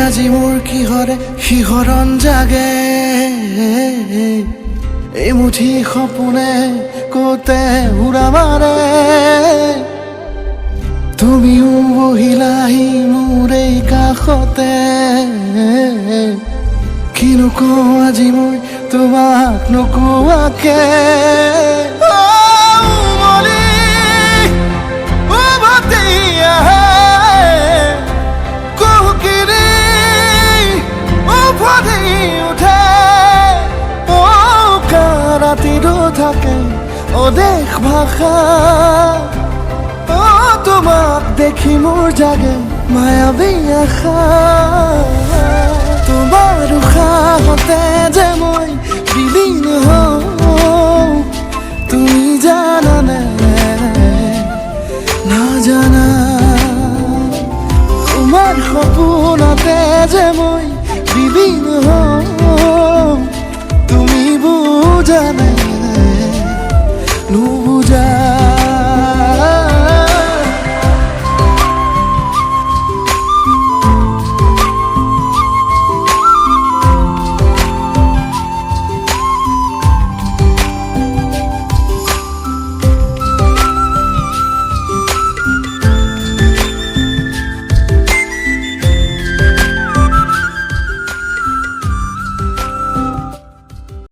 আজি মোৰ কিহৰে শিহৰণ জাগে এই মুঠি সপোনে কতে উৰা মাৰে তুমিও বহিলাহি মোৰ এই কাষতে কিনো কওঁ আজি মই তোমাক নোকোৱাকে থাকে অদেশ ভাষা তোমাক দেখি মোৰ জাগে মায়াবী আশা তোমাৰ উশাহতে যে মই বিলীন হওঁ তুমি জানানে নাজানা তোমাৰ সপোনতে যে মই বিলীন হওঁ তুমি বুজা